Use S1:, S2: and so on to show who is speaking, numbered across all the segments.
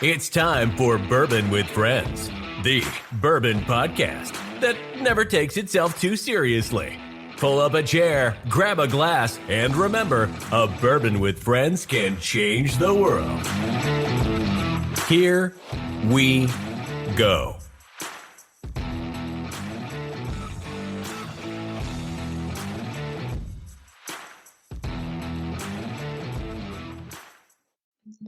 S1: It's time for Bourbon with Friends, the Bourbon podcast that never takes itself too seriously. Pull up a chair, grab a glass, and remember, a bourbon with friends can change the world. Here we go.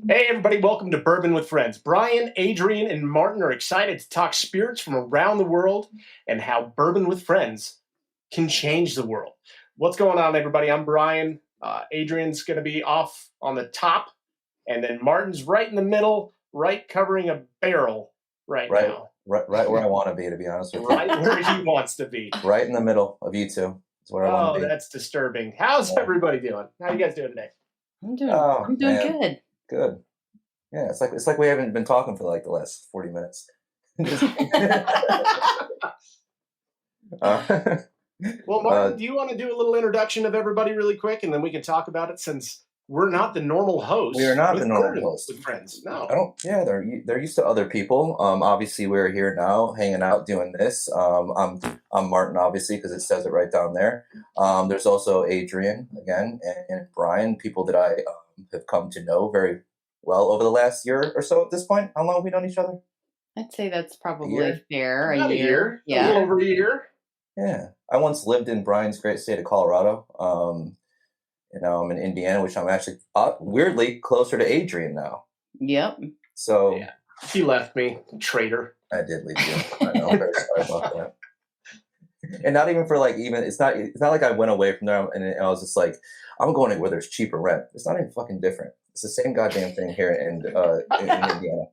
S2: Hey everybody, welcome to Bourbon with Friends. Bryan, Adriane, and Martin are excited to talk spirits from around the world and how Bourbon with Friends can change the world. What's going on, everybody? I'm Bryan. Adriane's going to be off on the top, and then Martin's right in the middle, right covering a barrel right now.
S3: Right where I want to be honest with you.
S2: Right where he wants to be.
S3: Right in the middle of you two is where I want to be.
S2: Oh, that's disturbing. How's everybody doing? How you guys doing today?
S4: I'm doing good.
S3: Good. Yeah, it's like we haven't been talking for like the last 40 minutes.
S2: Well, Martin, do you want to do a little introduction of everybody really quick, and then we can talk about it since we're not the normal host.
S3: We are not the normal host
S2: with friends. No,
S3: I don't. Yeah, they're used to other people. Obviously, we're here now, hanging out, doing this. I'm Martin, obviously, because it says it right down there. There's also Adriane again and Bryan, people that I have come to know very well over the last year or so. At this point, how long have we known each other?
S4: I'd say that's probably fair.
S2: About a year.
S4: Yeah,
S2: a little over a year.
S3: Yeah, I once lived in Bryan's great state of Colorado. I'm in Indiana, which I'm actually weirdly closer to Adriane now.
S4: Yep.
S3: So
S2: yeah, he left me, traitor.
S3: I did leave you. I know. I'm very sorry about that. And not even for it's not like I went away from there and I was just like, I'm going to where there's cheaper rent. It's not even fucking different. It's the same goddamn thing here in Indiana.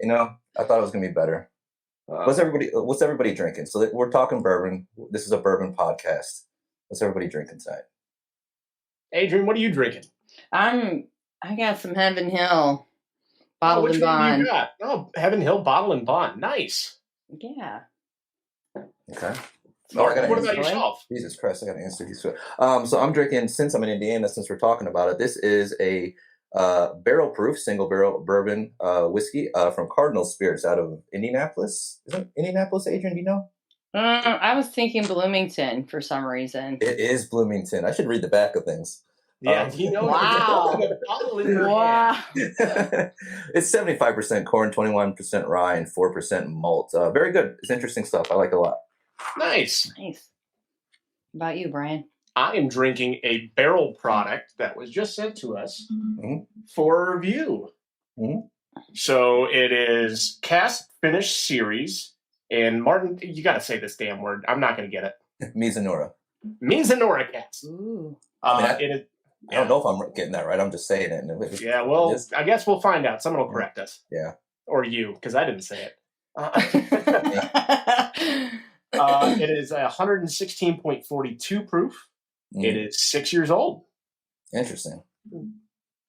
S3: You know, I thought it was gonna be better. What's everybody drinking? So we're talking bourbon. This is a bourbon podcast. What's everybody drinking tonight?
S2: Adriane, what are you drinking?
S4: I got some Heaven Hill bottled
S2: which
S4: and
S2: one
S4: bond.
S2: do you got? Oh, Heaven Hill bottle and bond. Nice.
S4: Yeah.
S3: Okay.
S2: What about yourself?
S3: Jesus Christ, I got to answer these. So I'm drinking, since I'm in Indiana, since we're talking about it, this is a barrel proof, single barrel bourbon whiskey from Cardinal Spirits out of Indianapolis. Is it Indianapolis, Adriane? Do you know?
S4: I was thinking Bloomington for some reason.
S3: It is Bloomington. I should read the back of things.
S2: Yeah,
S4: wow.
S2: Wow.
S3: It's 75% corn, 21% rye, and 4% malt. Very good. It's interesting stuff. I like it a lot.
S2: Nice.
S4: What about you, Bryan?
S2: I am drinking a barrel product that was just sent to us for review.
S3: Mm-hmm.
S2: So it is Cast Finish Series. And Martin, you got to say this damn word. I'm not going to get it.
S3: Mizunara.
S2: Mizunara cast.
S4: Ooh.
S3: I don't know if I'm getting that right. I'm just saying it.
S2: Yeah, well, I guess we'll find out. Someone will correct us.
S3: Yeah.
S2: Or you, because I didn't say it. It is 116.42 proof.
S3: Mm.
S2: It is 6 years old.
S3: Interesting.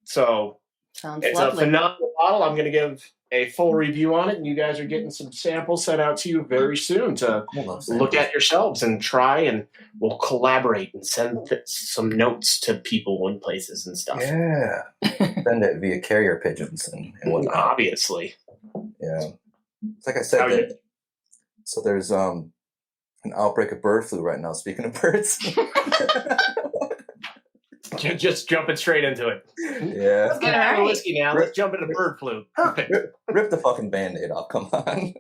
S2: So
S4: Sounds
S2: it's
S4: lovely.
S2: a phenomenal bottle. I'm going to give a full review on it, and you guys are getting some samples sent out to you very soon to look at yourselves and try, and we'll collaborate and send some notes to people in places and stuff.
S3: Yeah. Send it via carrier pigeons and whatnot.
S2: Obviously.
S3: Yeah. It's like I said, so there's an outbreak of bird flu right now, speaking of birds.
S2: Just jumping straight into it.
S3: Yeah.
S2: Let's get out of whiskey now. Let's jump into bird flu. Perfect.
S3: Rip the fucking Band-Aid off. Come on.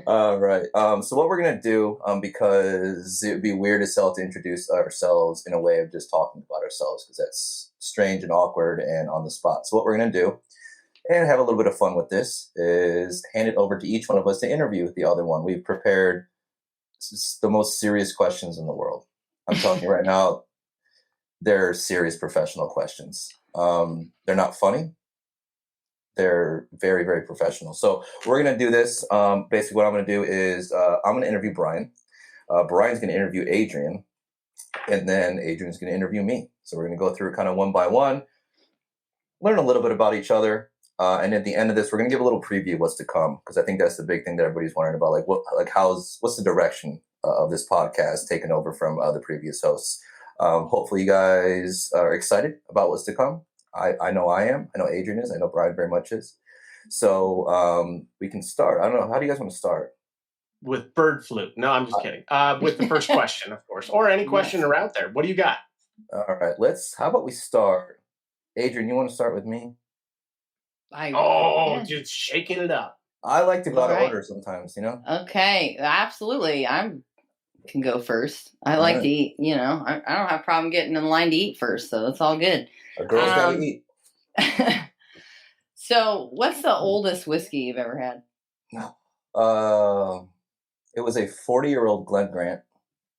S3: All right. So what we're going to do, because it would be weird as hell to introduce ourselves in a way of just talking about ourselves, because that's strange and awkward and on the spot. So what we're going to do, and have a little bit of fun with this, is hand it over to each one of us to interview the other one. We've prepared the most serious questions in the world. I'm telling you right now, they're serious professional questions. They're not funny. They're very, very professional. So we're going to do this. Basically, what I'm going to do is I'm going to interview Bryan. Bryan's going to interview Adriane. And then Adriane's going to interview me. So we're going to go through kind of one by one, learn a little bit about each other. And at the end of this, we're going to give a little preview of what's to come, because I think that's the big thing that everybody's wondering about. What's the direction of this podcast taken over from the previous hosts? Hopefully you guys are excited about what's to come. I know I am. I know Adriane is. I know Bryan very much is. So we can start. I don't know. How do you guys want to start?
S2: With bird flu. No, I'm just kidding. With the first question, of course, or any question
S4: Yes.
S2: around there. What do you got?
S3: All right. How about we start? Adriane, you want to start with me?
S4: Yeah.
S2: Just shaking it up.
S3: I like to go out of
S4: All right.
S3: order sometimes, you know?
S4: Okay, absolutely. Can go first. I like to eat. I don't have a problem getting in line to eat first, so it's all good.
S3: A girl's got to eat.
S4: So, what's the oldest whiskey you've ever had?
S3: It was a 40-year-old Glen Grant.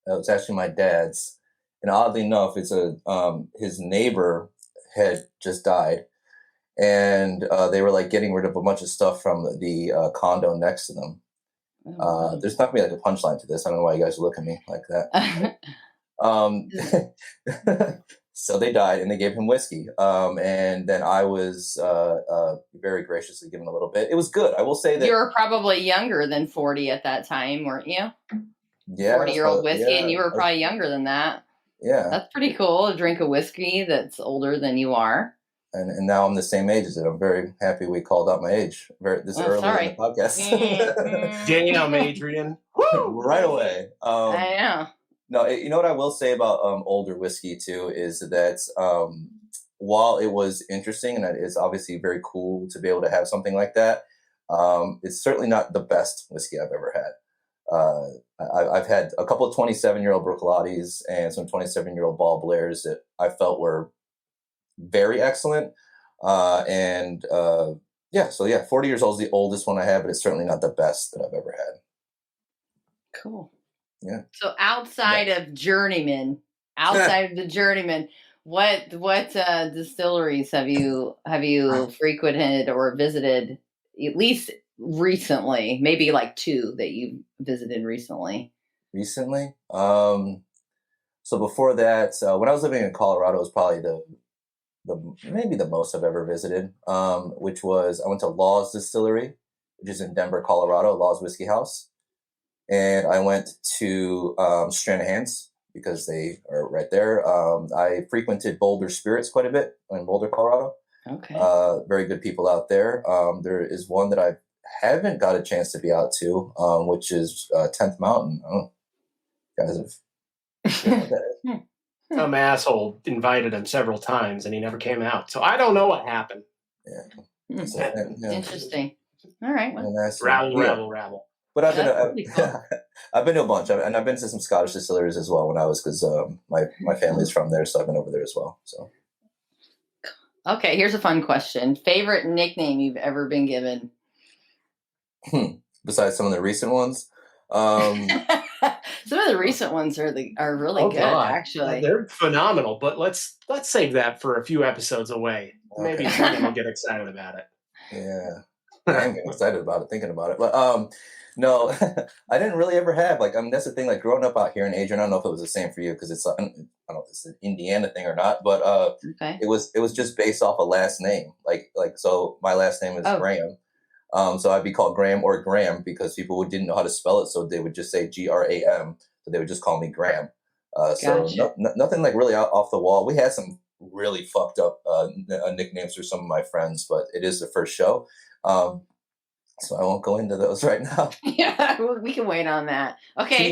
S3: It was actually my dad's. And oddly enough, it's his neighbor had just died. And they were like getting rid of a bunch of stuff from the condo next to them. There's not going to be like a punchline to this. I don't know why you guys look at me like that. So they died, and they gave him whiskey. And then I was very graciously given a little bit. It was good. I will say that
S4: you were probably younger than 40 at that time, weren't you?
S3: Yeah,
S4: 40-year-old whiskey, and you were probably younger than that.
S3: Yeah,
S4: that's pretty cool to drink a whiskey that's older than you are.
S3: And now I'm the same age as it. I'm very happy we called out my age early in the podcast.
S2: Damn, Adriane.
S3: Right away.
S4: I know.
S3: No, you know what I will say about older whiskey too is that while it was interesting and it's obviously very cool to be able to have something like that, it's certainly not the best whiskey I've ever had. I've had a couple of 27-year-old Bruichladdich and some 27-year-old Ball Blairs that I felt were very excellent. 40 years old is the oldest one I have, but it's certainly not the best that I've ever had.
S4: Cool.
S3: Yeah.
S4: So outside of Journeyman, what distilleries have you frequented or visited, at least recently? Maybe like 2 that you visited recently.
S3: Recently? So before that, when I was living in Colorado, it was probably maybe the most I've ever visited, which was I went to Law's Distillery, which is in Denver, Colorado, Law's Whiskey House. And I went to Stranahan's because they are right there. I frequented Boulder Spirits quite a bit in Boulder, Colorado.
S4: Okay.
S3: Very good people out there. There is one that I haven't got a chance to be out to, which is 10th Mountain. Oh, guys have...
S2: Some asshole invited him several times and he never came out. So I don't know what happened.
S3: Yeah.
S4: Interesting. All right. Well.
S2: Rabble.
S3: But I've been to a bunch, and I've been to some Scottish distilleries as well because my family's from there, so I've been over there as well. So,
S4: okay, here's a fun question: favorite nickname you've ever been given?
S3: Besides some of the recent ones,
S4: some of the recent ones are really good. God. Actually,
S2: they're phenomenal. But let's save that for a few episodes away. Okay. Maybe someone will get excited about it.
S3: Yeah, I'm getting excited about it, thinking about it, but no, I didn't really ever have that's the thing. Like growing up out here in Adriane, I don't know if it was the same for you because it's I don't know if it's an Indiana thing or not, but
S4: okay.
S3: it was just based off a last name. So my last name is Graham, so I'd be called Graham or Graham because people didn't know how to spell it, so they would just say Gram, so they would just call me Graham.
S4: Gotcha.
S3: So nothing like really off the wall. We had some really fucked up nicknames for some of my friends, but it is the first show. So I won't go into those right now.
S4: Yeah, we can wait on that. Okay,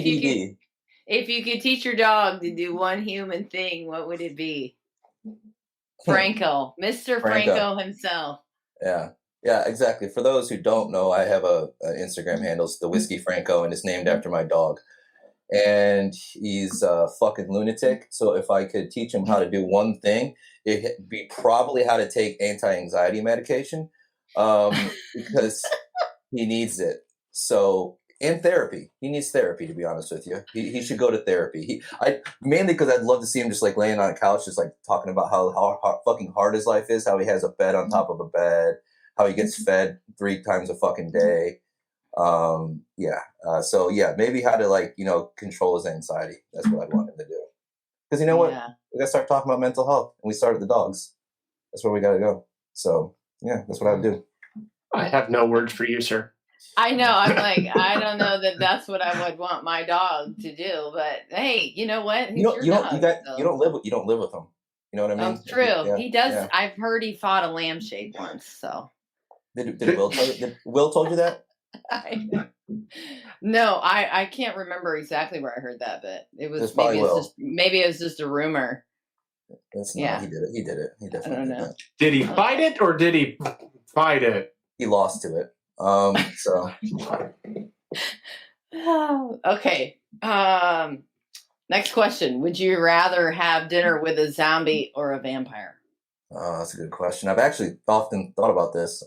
S4: if you could teach your dog to do one human thing, what would it be? Franco, Mr. Franco himself.
S3: Yeah, exactly. For those who don't know, I have a Instagram handle, it's the Whiskey Franco, and it's named after my dog. And he's a fucking lunatic. So if I could teach him how to do one thing, it'd be probably how to take anti-anxiety medication. Because he needs it. So, and therapy. He needs therapy, to be honest with you. He should go to therapy. Mainly because I'd love to see him just like laying on a couch, just like talking about how fucking hard his life is, how he has a bed on top of a bed, how he gets fed 3 times a fucking day. So maybe how to control his anxiety. That's what I'd want him to do. Because you know what? We gotta start talking about mental health. And we start at the dogs. That's where we gotta go. So that's what I would do.
S2: I have no words for you, sir.
S4: I know. I'm like, I don't know that that's what I would want my dog to do. But hey, you know what?
S3: You don't live with him. You know what I mean?
S4: Oh, true. He does. Yeah. I've heard he fought a lampshade once. So
S3: Did Will tell you? Did Will told you that?
S4: No, I can't remember exactly where I heard that, but it was maybe it was just a rumor.
S3: That's not. He did it. He did it. He definitely did that.
S2: Did he fight it or did he fight it?
S3: He lost to it. So.
S4: Okay. Next question. Would you rather have dinner with a zombie or a vampire?
S3: That's a good question. I've actually often thought about this.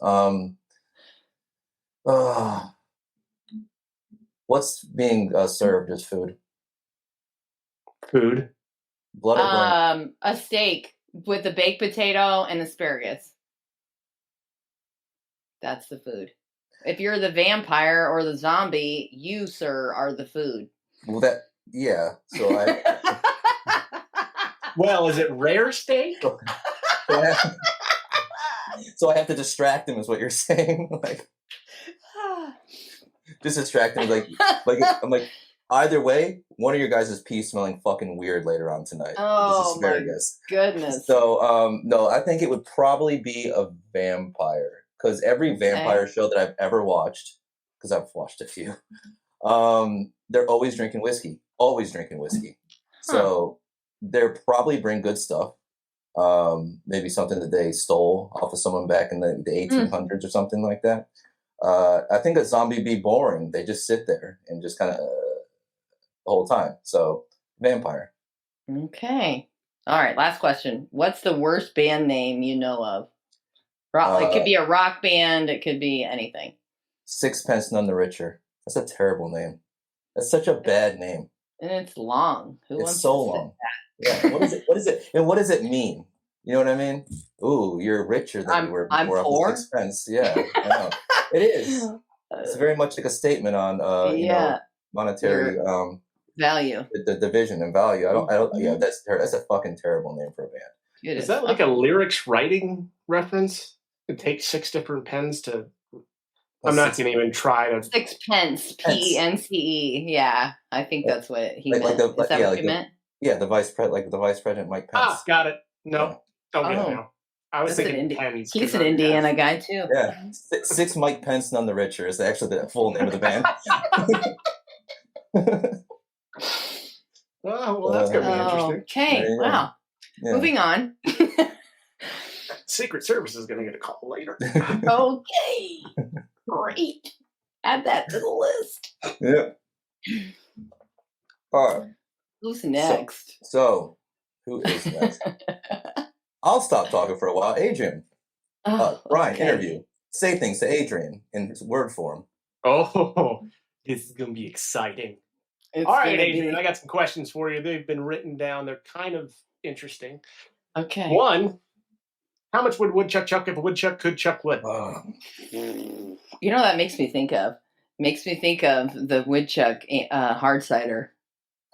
S3: What's being served as food?
S2: Food.
S3: Blood or brain?
S4: A steak with a baked potato and asparagus. That's the food. If you're the vampire or the zombie, you, sir, are the food.
S3: Well, So
S2: Well, is it rare steak?
S3: So I have to distract him, is what you're saying? Like, just distract him. Like I'm like, either way, one of your guys is pee smelling fucking weird later on tonight.
S4: Oh my goodness.
S3: So no, I think it would probably be a vampire, because every vampire show that I've ever watched, because I've watched a few, they're always drinking whiskey. So they'll probably bring good stuff. Maybe something that they stole off of someone back in the 1800s or something like that. I think a zombie be boring. They just sit there and just kind of the whole time. So vampire.
S4: Okay. All right. Last question. What's the worst band name you know of? It could be a rock band. It could be anything.
S3: Sixpence None the Richer. That's a terrible name. That's such a bad name.
S4: And it's long.
S3: It's so long. Yeah. What is it? And what does it mean? You know what I mean? Ooh, you're richer than you were before.
S4: I'm poor.
S3: Sixpence. Yeah, I know. It is. It's very much like a statement on monetary
S4: value.
S3: The division and value. I don't. Yeah, that's a fucking terrible name for a band.
S2: Is that like a lyrics writing reference? It takes 6 different pens to. I'm not going to even try to.
S4: Sixpence, PENCE. Yeah, I think that's what he meant. Is that what he meant?
S3: Yeah, the vice president Mike Pence.
S2: Ah, got it. No, don't get it now. I was thinking pens.
S4: He's an Indiana guy too.
S3: Yeah, Six Mike Pence None the Richer is actually the full name of the band.
S2: Well, that's going to be interesting.
S4: Okay, wow. Yeah. Moving on.
S2: Secret Service is going to get a call later.
S4: Okay. Great. Add that to the list.
S3: Yeah. All right.
S4: Who's next?
S3: So who is next? I'll stop talking for a while. Adriane. Bryan, interview. Say things to Adriane in word form.
S2: Oh, this is going to be exciting. All right, Adriane, I got some questions for you. They've been written down. They're kind of interesting.
S4: Okay.
S2: 1, how much would woodchuck chuck if a woodchuck could chuck wood?
S4: You know, that makes me think of the woodchuck hard cider.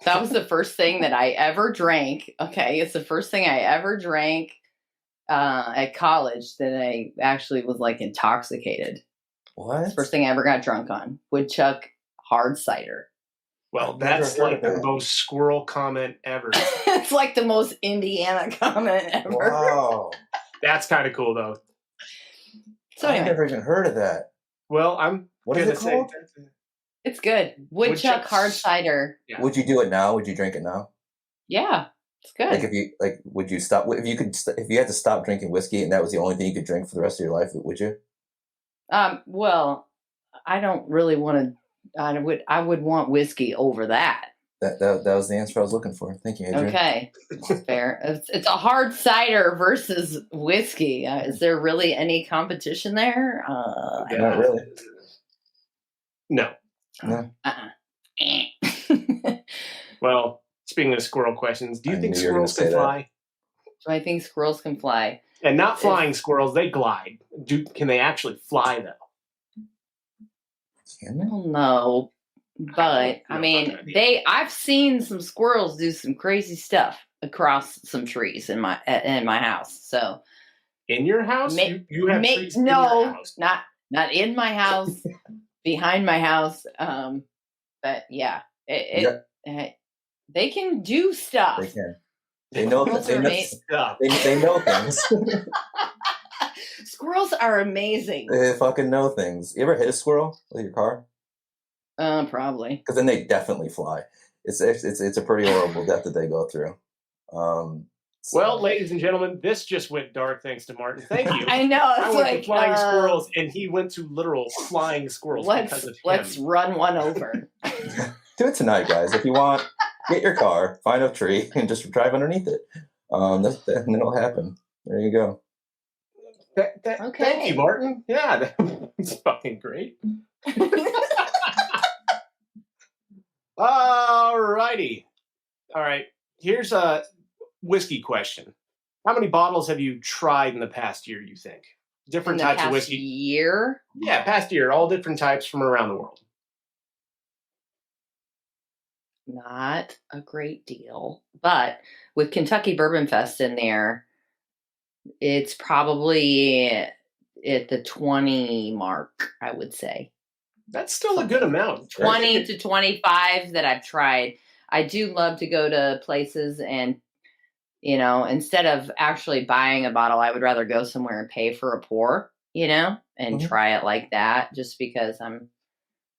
S4: That was the first thing that I ever drank. Okay, it's the first thing I ever drank at college that I actually was like intoxicated.
S3: What?
S4: It's the first thing I ever got drunk on. Woodchuck hard cider.
S2: Well, that's like the most squirrel comment ever.
S4: It's like the most Indiana comment ever.
S3: Wow.
S2: That's kind of cool, though.
S4: So
S3: I've never even heard of that.
S2: Well, I'm
S3: what is it called?
S4: It's good. Woodchuck hard cider.
S3: Yeah. Would you do it now? Would you drink it now?
S4: Yeah, it's good.
S3: Like would you stop if you had to stop drinking whiskey and that was the only thing you could drink for the rest of your life? Would you?
S4: Well, I don't really want to. I would want whiskey over that.
S3: That was the answer I was looking for. Thank you, Adriane.
S4: Okay, fair. It's a hard cider versus whiskey. Is there really any competition there?
S3: Not really.
S2: No.
S3: No.
S2: Well, speaking of squirrel questions, do you think squirrels can fly?
S4: Do I think squirrels can fly?
S2: And not flying squirrels, they glide. Can they actually fly though?
S3: Can they?
S4: I don't know. But I mean, I've seen some squirrels do some crazy stuff across some trees in my house. So
S2: in your house, you have trees in your house?
S4: not in my house, behind my house. But yeah, they can do stuff.
S3: They can. They know things.
S4: Squirrels are amazing.
S3: They fucking know things. You ever hit a squirrel with your car?
S4: Probably.
S3: Because then they definitely fly. It's a pretty horrible death that they go through.
S2: Well, ladies and gentlemen, this just went dark thanks to Martin. Thank you.
S4: I know.
S2: I went to flying squirrels, and he went to literal flying squirrels because of him.
S4: Let's run one over.
S3: Do it tonight, guys. If you want, get your car, find a tree, and just drive underneath it. And it'll happen. There you go.
S2: Okay. Thank you, Martin. Yeah, that's fucking great. All righty. All right. Here's a whiskey question. How many bottles have you tried in the past year, you think? Different types of whiskey.
S4: Year?
S2: Yeah, past year. All different types from around the world.
S4: Not a great deal. But with Kentucky Bourbon Fest in there, it's probably at the 20 mark, I would say.
S2: That's still a good amount.
S4: 20 to 25 that I've tried. I do love to go to places and, instead of actually buying a bottle, I would rather go somewhere and pay for a pour, and try it like that, just because I'm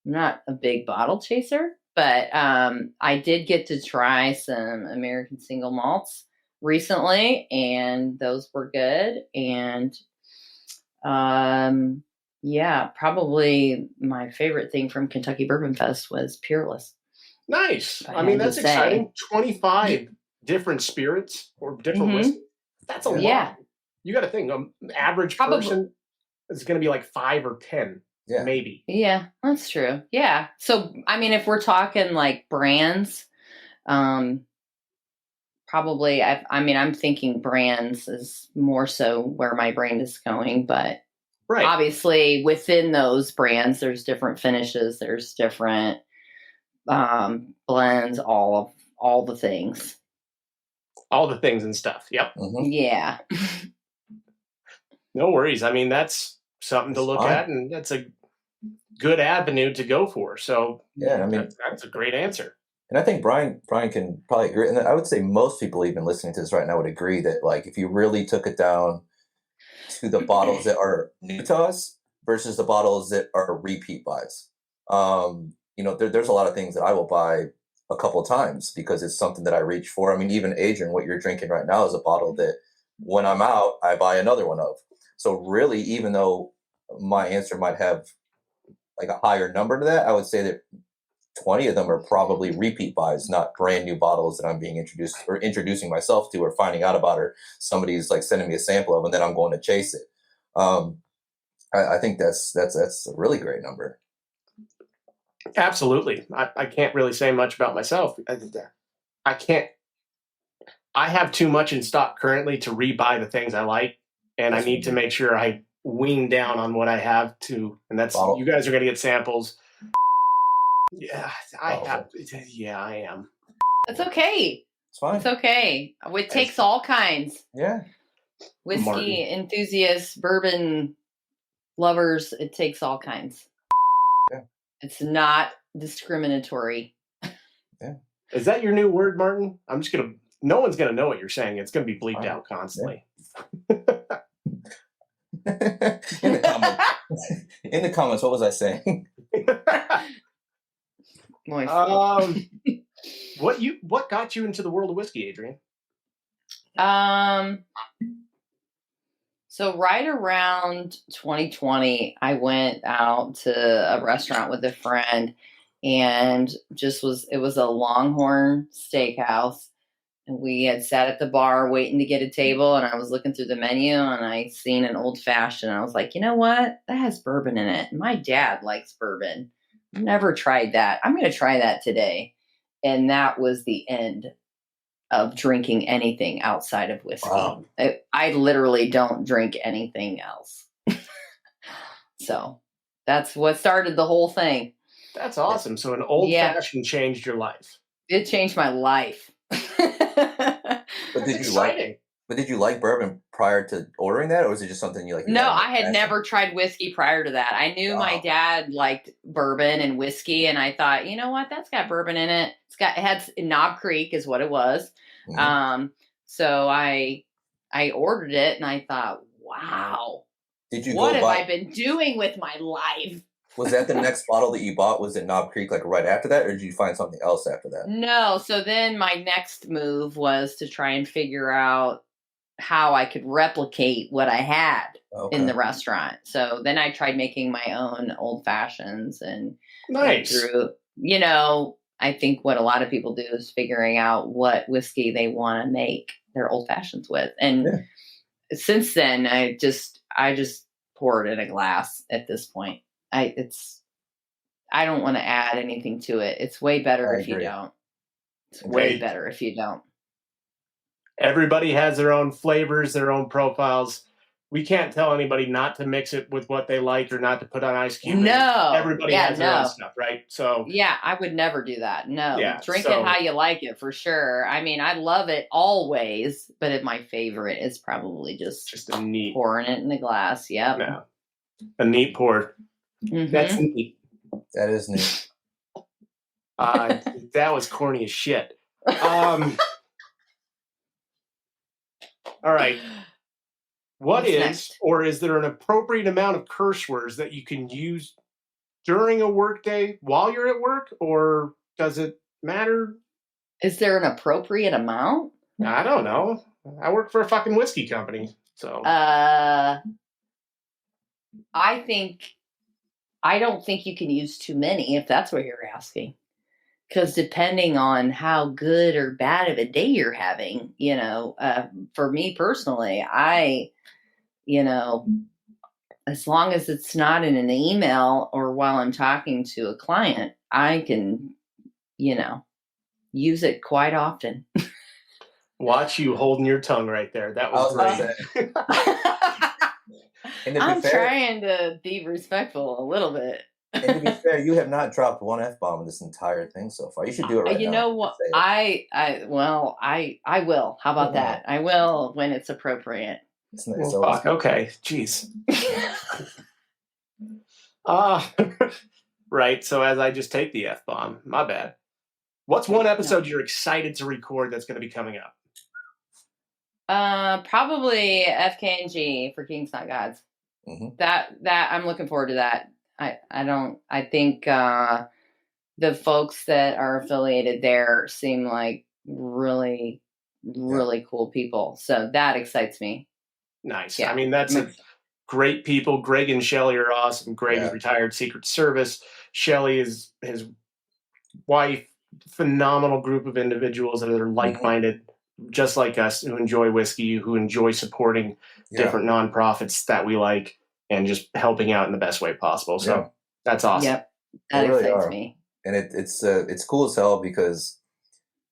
S4: not a big bottle chaser. But I did get to try some American single malts recently, and those were good. And probably my favorite thing from Kentucky Bourbon Fest was Peerless.
S2: Nice. I mean, that's exciting. 25 different spirits or different whiskeys. That's a lot.
S4: Yeah.
S2: You got to think, average person is going to be like 5 or 10, maybe.
S4: Yeah, that's true. Yeah. So, I mean, if we're talking like brands, probably, I'm thinking brands is more so where my brain is going, but obviously within those brands, there's different finishes, there's different blends, all the things.
S2: All the things and stuff. Yep.
S3: Mm-hmm.
S4: Yeah.
S2: No worries. I mean, that's something to look at, and that's a good avenue to go for. So
S3: yeah, I mean,
S2: that's a great answer.
S3: And I think Bryan can probably agree. And I would say most people even listening to this right now would agree that, like, if you really took it down to the bottles that are new to us versus the bottles that are repeat buys, there's a lot of things that I will buy a couple of times because it's something that I reach for. I mean, even Adriane, what you're drinking right now is a bottle that when I'm out, I buy another one of. So really, even though my answer might have like a higher number to that, I would say that 20 of them are probably repeat buys, not brand new bottles that I'm being introduced or introducing myself to or finding out about, or somebody's like sending me a sample of, and then I'm going to chase it. I think that's a really great number.
S2: Absolutely. I can't really say much about myself. I have too much in stock currently to rebuy the things I like, and I need to make sure I wean down on what I have to, and that's you guys are going to get samples. Yeah, I am.
S4: That's okay.
S3: It's fine.
S4: It's okay. It takes all kinds.
S3: Yeah.
S4: Whiskey enthusiasts, bourbon lovers, it takes all kinds.
S3: Yeah.
S4: It's not discriminatory.
S3: Yeah.
S2: Is that your new word, Martin? No one's going to know what you're saying. It's going to be bleeped out constantly.
S3: In the comments, what was I saying?
S2: What got you into the world of whiskey, Adriane?
S4: So right around 2020, I went out to a restaurant with a friend, and it was a Longhorn Steakhouse, and we had sat at the bar waiting to get a table, and I was looking through the menu, and I seen an old fashioned, and I was like, you know what? That has bourbon in it. My dad likes bourbon. Never tried that. I'm going to try that today. And that was the end of drinking anything outside of whiskey.
S3: Wow.
S4: I literally don't drink anything else. So that's what started the whole thing.
S2: That's awesome. So an old fashioned changed your life.
S4: It changed my life.
S3: But did you like bourbon prior to ordering that, or was it just something you like?
S4: No, I had never tried whiskey prior to that. I knew my dad liked bourbon and whiskey, and I thought, you know what, that's got bourbon in it. It had Knob Creek is what it was. Mm-hmm. So I ordered it, and I thought, wow,
S3: Did you
S4: What
S3: go
S4: have
S3: buy?
S4: I been doing with my life?
S3: Was that the next bottle that you bought? Was it Knob Creek like right after that, or did you find something else after that?
S4: No. So then my next move was to try and figure out how I could replicate what I had in the restaurant. So then I tried making my own old fashions and
S2: Nice.
S4: through, I think what a lot of people do is figuring out what whiskey they want to make their old fashions with. And since then, I just pour it in a glass at this point. I don't want to add anything to it. It's way better if you don't. It's way better if you don't.
S2: Everybody has their own flavors, their own profiles. We can't tell anybody not to mix it with what they like or not to put on ice cubes.
S4: No.
S2: Everybody has their own stuff, right? So
S4: yeah, I would never do that. No.
S2: Yeah,
S4: Drink it how you like it for sure. I mean, I love it always, but my favorite is probably just
S2: a neat
S4: pouring it in the glass. Yep.
S2: No. A neat pour.
S4: Mm-hmm.
S2: That's neat.
S3: That is neat.
S2: That was corny as shit. All right. What's next? Or is there an appropriate amount of curse words that you can use during a workday while you're at work, or does it matter?
S4: Is there an appropriate amount?
S2: I don't know. I work for a fucking whiskey company, so.
S4: I don't think you can use too many if that's what you're asking. Because depending on how good or bad of a day you're having, for me personally, as long as it's not in an email or while I'm talking to a client, I can, use it quite often.
S2: Watch you holding your tongue right there. That was great.
S4: I'm trying to be respectful a little bit.
S3: And to be fair, you have not dropped one F-bomb in this entire thing so far. You should do it right now.
S4: You know what? I will. How about that? I will when it's appropriate.
S2: Well, fuck. Okay. Jeez. Right. So as I just take the F-bomb, my bad. What's one episode you're excited to record that's going to be coming up?
S4: Probably FKNG for Kings Not Gods. Mm-hmm. That I'm looking forward to that. I think the folks that are affiliated there seem like really, really cool people. So that excites me.
S2: Nice. Yeah. I mean, that's great people. Greg and Shelly are awesome. Greg is retired Secret Service. Shelly is his wife. Phenomenal group of individuals that are like-minded, just like us, who enjoy whiskey, who enjoy supporting different nonprofits that we like, and just helping out in the best way possible. So that's awesome.
S4: Yep, that excites me.
S3: And it's cool as hell because,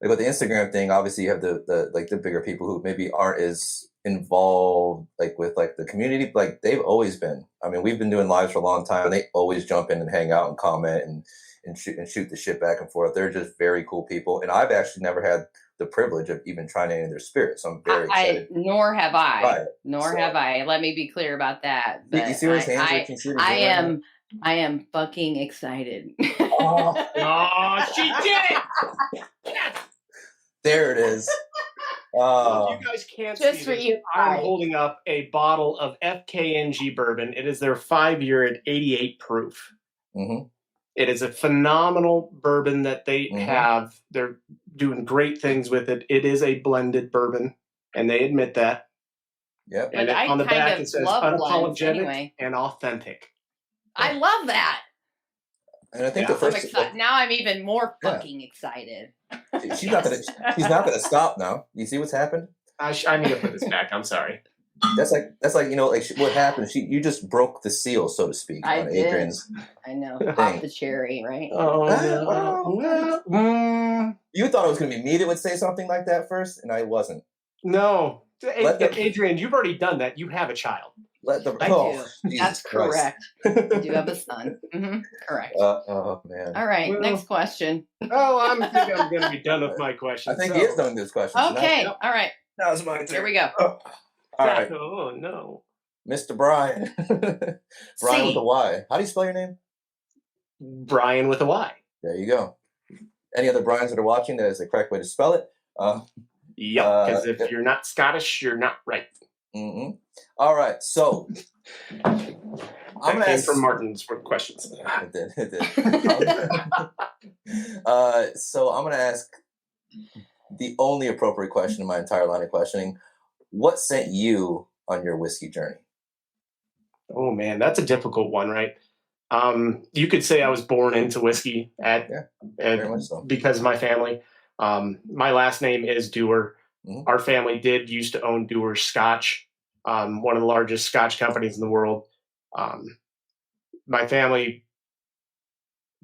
S3: like, with the Instagram thing, obviously you have the bigger people who maybe aren't as involved with the community. Like, they've always been. I mean, we've been doing lives for a long time, and they always jump in and hang out and comment and shoot the shit back and forth. They're just very cool people, and I've actually never had the privilege of even trying any of their spirits. So I'm very excited.
S4: Nor have I. Have I. Let me be clear about that. But
S3: you see where his hands are?
S4: I am fucking excited.
S2: Oh, she did it! Yes!
S3: There it is.
S2: You guys can't
S4: just
S2: see
S4: for
S2: this.
S4: you.
S2: I'm holding up a bottle of FKNG bourbon. It is their 5-year at 88 proof.
S3: Mm-hmm.
S2: It is a phenomenal bourbon that they have. They're doing great things with it. It is a blended bourbon, and they admit that.
S3: Yep.
S2: And on the back it says unapologetic and authentic.
S4: I love that.
S3: And I think the first
S4: now I'm even more fucking excited.
S3: She's not gonna stop now. You see what's happened?
S2: I need to put this back. I'm sorry.
S3: That's like what happened. You just broke the seal, so to speak, on Adriane's.
S4: I know. Pop the cherry, right?
S3: You thought it was gonna be me that would say something like that first, and I wasn't.
S2: No, Adriane, you've already done that. You have a child.
S4: I do. That's correct. I do have a son. Mm-hmm. Correct.
S3: Oh man.
S4: All right. Next question.
S2: I'm going to be done with my questions.
S3: I think he is done with his questions.
S4: Okay. All right.
S3: That was my turn.
S4: Here we go.
S3: All right.
S2: Oh no,
S3: Mr. Bryan. Bryan with a Y. How do you spell your name?
S2: Bryan with a Y.
S3: There you go. Any other Bryans that are watching, that is the correct way to spell it.
S2: Yep, because if you're not Scottish, you're not right.
S3: Mm-hmm. All right, so I'm
S2: That
S3: gonna
S2: came
S3: ask
S2: from Martin's questions.
S3: It did. It did. So I'm gonna ask the only appropriate question in my entire line of questioning. What sent you on your whiskey journey?
S2: Oh man, that's a difficult one, right? You could say I was born into whiskey
S3: Very much so.
S2: because of my family. My last name is Dewar.
S3: Mhm.
S2: Our family did used to own Dewar Scotch, one of the largest Scotch companies in the world. My family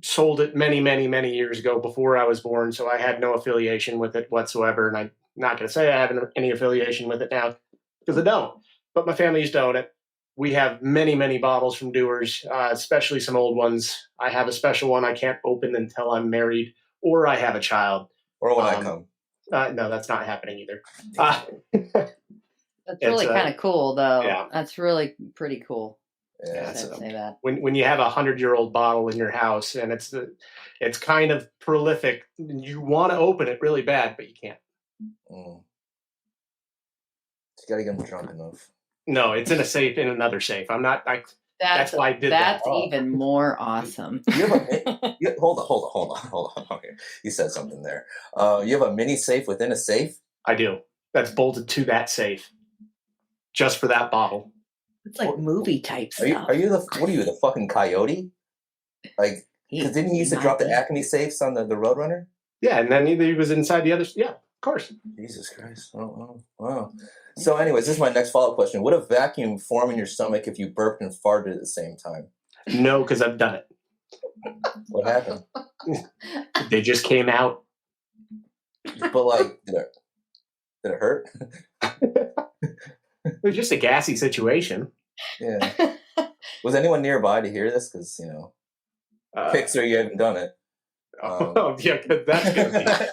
S2: sold it many, many, many years ago before I was born, so I had no affiliation with it whatsoever. And I'm not going to say I have any affiliation with it now because I don't. But my family used to own it. We have many, many bottles from Dewar's, especially some old ones. I have a special one I can't open until I'm married or I have a child.
S3: Or when I come.
S2: No, that's not happening either.
S4: That's really kind of cool, though.
S2: Yeah.
S4: That's really pretty cool.
S3: Yeah.
S4: I'd say that.
S2: When you have a 100-year-old bottle in your house and it's kind of prolific, you want to open it really bad, but you can't.
S3: You got to get them drunk enough.
S2: No, it's in a safe, in another safe. I'm not. That's why I did that.
S4: That's even more awesome.
S3: Hold on. Okay. You said something there. You have a mini safe within a safe?
S2: I do. That's bolted to that safe, just for that bottle.
S4: It's like movie type stuff.
S3: What are you, the fucking coyote? Like, because didn't he used to drop the Acme safes on the Roadrunner?
S2: Yeah, and then he was inside the other. Yeah, of course.
S3: Jesus Christ. Oh, wow. So anyways, this is my next follow-up question. Would a vacuum form in your stomach if you burped and farted at the same time?
S2: No, because I've done it.
S3: What happened?
S2: They just came out.
S3: But like, did it hurt?
S2: It was just a gassy situation.
S3: Yeah. Was anyone nearby to hear this? Because, Pixar, you hadn't done it.
S2: Yeah, that's going to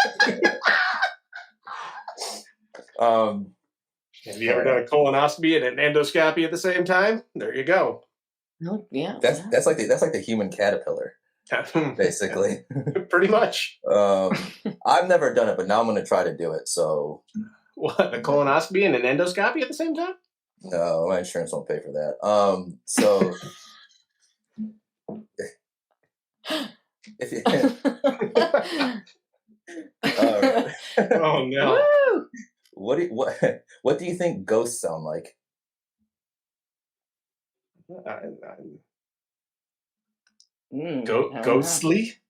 S2: be. Have you ever done a colonoscopy and an endoscopy at the same time? There you go.
S4: No, yeah.
S3: That's like the human caterpillar, basically.
S2: Pretty much.
S3: I've never done it, but now I'm going to try to do it. So,
S2: what, a colonoscopy and an endoscopy at the same time?
S3: No, my insurance won't pay for that. So, if you,
S2: oh no.
S4: Woo!
S3: What do you think ghosts sound like?
S2: Ghostly?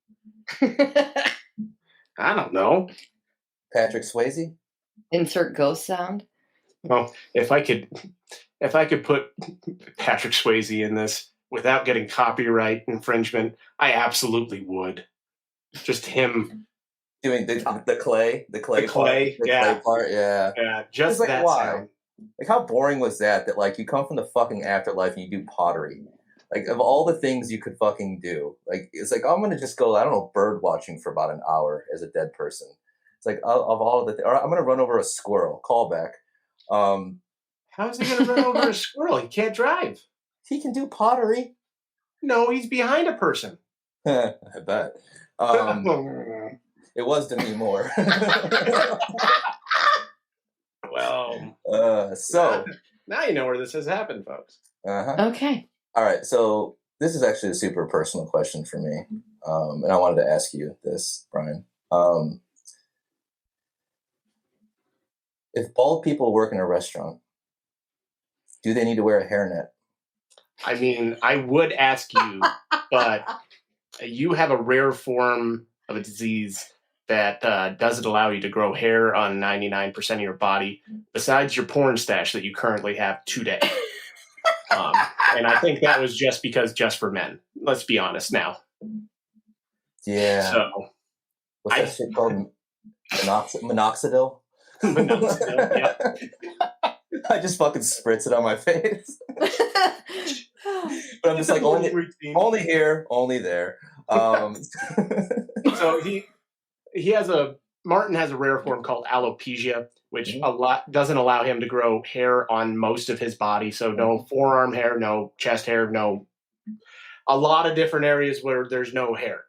S2: I don't know.
S3: Patrick Swayze?
S4: Insert ghost sound.
S2: Well, if I could put Patrick Swayze in this without getting copyright infringement, I absolutely would. Just him
S3: doing the clay part,
S2: yeah. Just
S3: like,
S2: that
S3: why?
S2: sound.
S3: Like, how boring was that? That like you come from the fucking afterlife and you do pottery. Like, of all the things you could fucking do, like it's like I'm gonna just go, I don't know, bird watching for about an hour as a dead person. It's like of all of the, or I'm gonna run over a squirrel. Callback.
S2: How's he gonna run over a squirrel? He can't drive.
S3: He can do pottery.
S2: No, he's behind a person.
S3: I bet. It was Demi Moore.
S2: Well,
S3: so
S2: now you know where this has happened, folks.
S4: Okay.
S3: All right. So this is actually a super personal question for me, and I wanted to ask you this, Bryan. If bald people work in a restaurant, do they need to wear a hairnet?
S2: I mean, I would ask you, but you have a rare form of a disease that doesn't allow you to grow hair on 99% of your body, besides your porn stash that you currently have today. And I think that was just for men. Let's be honest now.
S3: Yeah.
S2: So,
S3: what's that shit called? Minoxidil?
S2: Minoxidil, yeah.
S3: I just fucking spritz it on my face. But I'm just like, only here, only there.
S2: So Martin has a rare form called alopecia, which doesn't allow him to grow hair on most of his body. So no forearm hair, no chest hair, no a lot of different areas where there's no hair.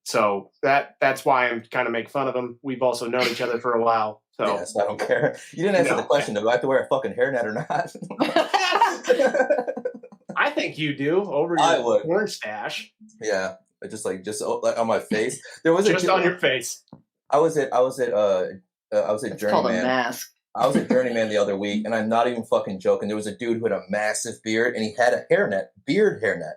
S2: So that's why I'm kind of make fun of him. We've also known each other for a while. So,
S3: yeah, so I don't care. You didn't answer the question. Do I have to wear a fucking hairnet or not?
S2: I think you do over
S3: I
S2: your
S3: would.
S2: porn stash.
S3: Yeah, just like on my face. There was
S2: just on your face.
S3: I was at
S4: It's called a
S3: Journeyman.
S4: mask.
S3: I was at Journeyman the other week, and I'm not even fucking joking. There was a dude who had a massive beard, and he had a beard hairnet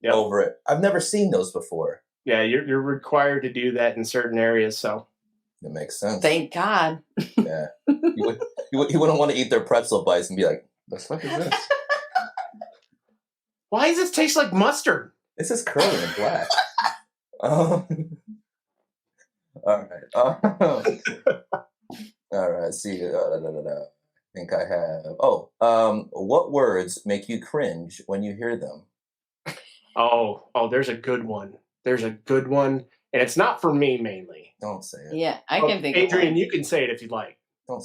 S3: over it. I've never seen those before.
S2: Yeah, you're required to do that in certain areas, so
S3: it makes sense.
S4: Thank God.
S3: Yeah, you wouldn't want to eat their pretzel bites and be like, "The fuck is this?
S2: Why does this taste like mustard?
S3: This is curly and black." All right. All right. See. I think I have. What words make you cringe when you hear them?
S2: Oh, there's a good one. And it's not for me mainly.
S3: Don't say it.
S4: Yeah, I can think of
S2: Adriane,
S4: one.
S2: you can say it if you'd like.
S3: Don't.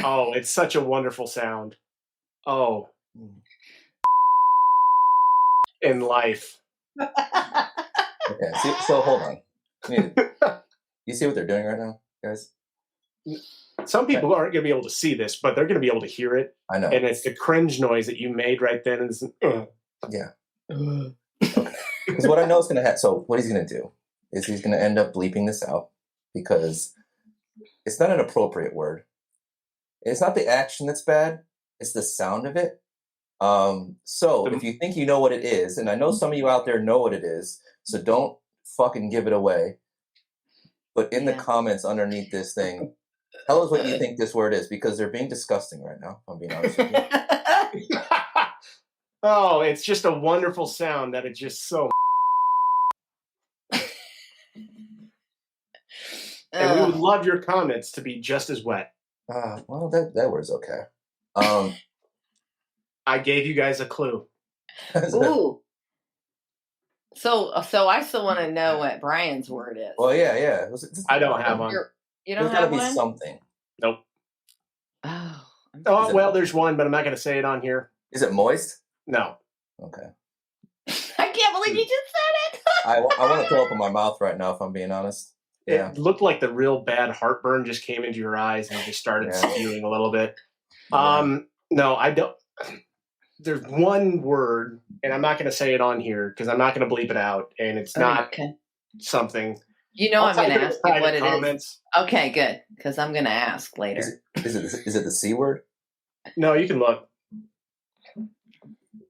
S2: Oh, it's such a wonderful sound. Oh. In life.
S3: Okay. So hold on. You see what they're doing right now, guys?
S2: Some people aren't going to be able to see this, but they're going to be able to hear it.
S3: I know.
S2: And it's the cringe noise that you made right then. And it's,
S3: Yeah. Okay. Because what I know is going to happen. So what he's going to do is he's going to end up bleeping this out because it's not an appropriate word. It's not the action that's bad. It's the sound of it. So if you think you know what it is, and I know some of you out there know what it is, so don't fucking give it away. But in the comments underneath this thing, tell us what you think this word is, because they're being disgusting right now, if I'm being honest with you.
S2: Oh, it's just a wonderful sound that it's just so. And we would love your comments to be just as wet.
S3: Well, that word's okay.
S2: I gave you guys a clue.
S4: Ooh. So I still want to know what Brian's word is.
S3: Well, yeah.
S2: I don't have one.
S4: You don't
S3: There's
S4: have
S3: gotta be
S4: one?
S3: something.
S2: Nope.
S4: Oh.
S2: Oh, well, there's one, but I'm not going to say it on here.
S3: Is it moist?
S2: No.
S3: Okay.
S4: I can't believe you just said it.
S3: I want to throw up in my mouth right now, if I'm being honest. Yeah.
S2: It looked like the real bad heartburn just came into your eyes and just started spewing a little bit.
S3: Yeah.
S2: No, I don't. There's one word, and I'm not going to say it on here because I'm not going to bleep it out, and it's not something.
S4: You know, I'm going to ask you what it
S2: is.
S4: Okay, good, because I'm going to ask later.
S3: Is it the C word?
S2: No, you can look.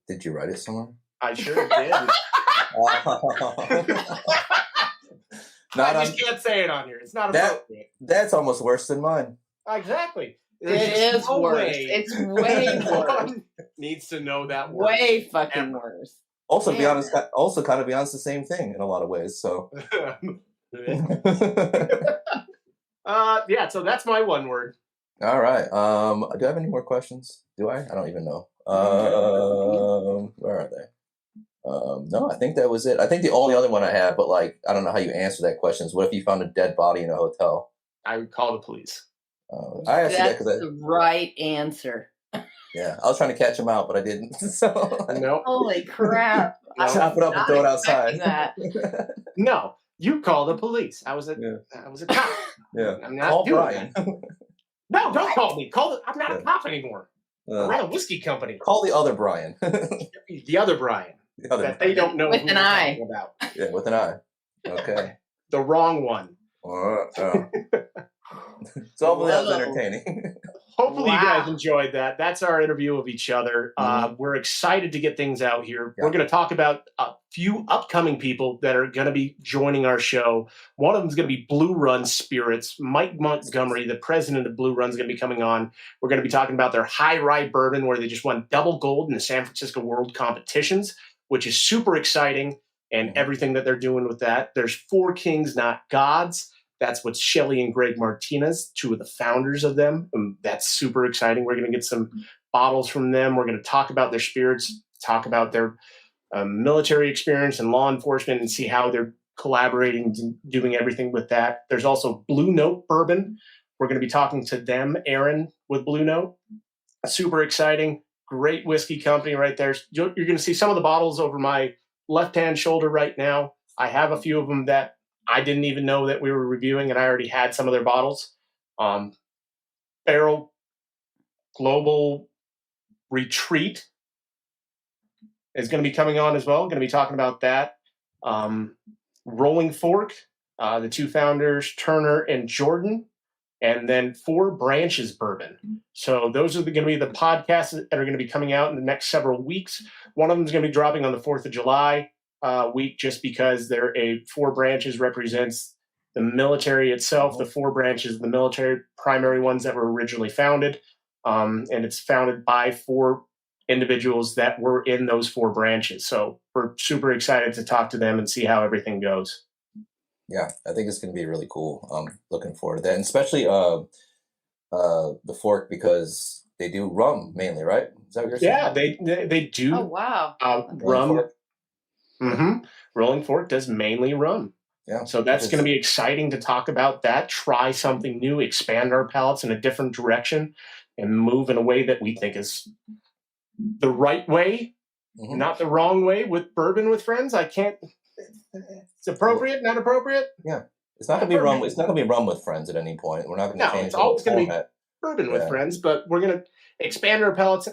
S3: Did you write it somewhere?
S2: I sure did. I just can't say it on here. It's not appropriate.
S3: That's almost worse than mine.
S2: Exactly.
S4: It is worse. It's way worse.
S2: Needs to know that word.
S4: Way fucking worse.
S3: Also, to be honest, kind of be honest, the same thing in a lot of ways. So,
S2: yeah. So that's my one word.
S3: All right. Do I have any more questions? Do I? I don't even know. Where are they? No, I think that was it. I think the only other one I have, but like, I don't know how you answer that question, is what if you found a dead body in a hotel?
S2: I would call the police.
S3: I asked
S4: That's
S3: that because
S4: the right answer.
S3: Yeah, I was trying to catch him out, but I didn't. So
S2: no.
S4: Holy crap!
S3: Chop it up and throw it outside.
S2: No, you call the police. I was a cop.
S3: Yeah,
S2: I'm not
S3: call
S2: doing
S3: Bryan.
S2: No, don't call me. I'm not a cop anymore. We're at a whiskey company.
S3: Call the other Bryan.
S2: The other Bryan.
S3: That
S2: they don't know
S4: with an eye.
S2: About.
S3: Yeah, with an eye. Okay.
S2: The wrong one.
S3: So hopefully that was entertaining.
S2: Hopefully you guys enjoyed that. That's our interview of each other. We're excited to get things out here. Yeah. We're going to talk about a few upcoming people that are going to be joining our show. One of them is going to be Blue Run Spirits. Mike Montgomery, the president of Blue Run, is going to be coming on. We're going to be talking about their high rye bourbon, where they just won double gold in the San Francisco World Competitions, which is super exciting, and everything that they're doing with that. There's Four Kings, Not Gods. That's what Shelly and Greg Martinez, two of the founders of them. That's super exciting. We're going to get some bottles from them. We're going to talk about their spirits, talk about their military experience and law enforcement, and see how they're collaborating and doing everything with that. There's also Blue Note Bourbon. We're going to be talking to them, Aaron, with Blue Note. Super exciting. Great whiskey company right there. You're going to see some of the bottles over my left-hand shoulder right now. I have a few of them that I didn't even know that we were reviewing, and I already had some of their bottles. Barrel Global Retreat is going to be coming on as well. Going to be talking about that. Rolling Fork, the two founders, Turner and Jordan, and then Four Branches Bourbon. So those are going to be the podcasts that are going to be coming out in the next several weeks. One of them is going to be dropping on the 4th of July week, just because Four Branches represents the military itself. The four branches of the military, primary ones that were originally founded. And it's founded by four individuals that were in those four branches. So we're super excited to talk to them and see how everything goes.
S3: Yeah, I think it's going to be really cool. Looking forward to that, and especially the Fork, because they do rum mainly, right? Is that what you're saying?
S2: Yeah, they do.
S4: Oh, wow.
S2: Rum. Mm-hmm. Rolling Fork does mainly rum.
S3: Yeah.
S2: So that's going to be exciting to talk about that, try something new, expand our palates in a different direction, and move in a way that we think is the right way, not the wrong way with Bourbon with Friends. I can't. It's appropriate, not appropriate.
S3: Yeah, it's not going to be rum. It's not going to be rum with friends at any point. We're not going to change.
S2: It's always going to be Bourbon with
S3: Yeah.
S2: Friends, but we're going to expand our palates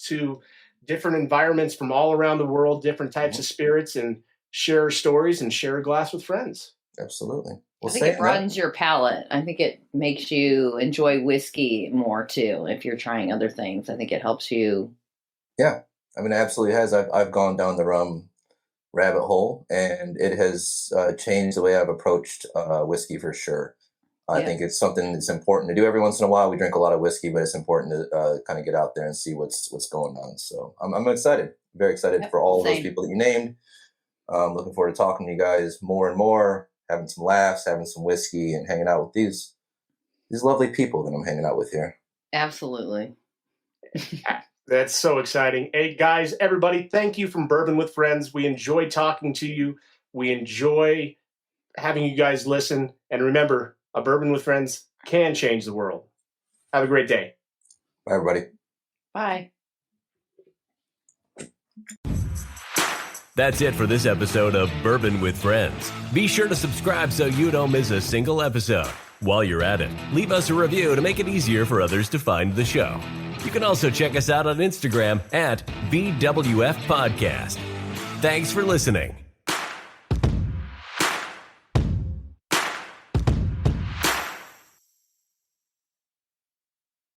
S2: to different environments from all around the world, different types of spirits, and share stories and share a glass with friends.
S3: Absolutely.
S4: I think it broadens your palate. I think it makes you enjoy whiskey more too. If you're trying other things, I think it helps you.
S3: Yeah, I mean, it absolutely has. I've gone down the rum rabbit hole, and it has changed the way I've approached whiskey for sure. I think it's something that's important to do every once in a while. We drink a lot of whiskey, but it's important to kind of get out there and see what's going on. So I'm excited, very excited for all of those people that you named. Looking forward to talking to you guys more and more, having some laughs, having some whiskey, and hanging out with these lovely people that I'm hanging out with here.
S4: Absolutely.
S2: That's so exciting. Hey, guys, everybody, thank you from Bourbon with Friends. We enjoy talking to you. We enjoy having you guys listen. And remember, a Bourbon with Friends can change the world. Have a great day.
S3: Bye, everybody.
S4: Bye.
S1: That's it for this episode of Bourbon with Friends. Be sure to subscribe so you don't miss a single episode. While you're at it, leave us a review to make it easier for others to find the show. You can also check us out on Instagram at Bwfpodcast. Thanks for listening.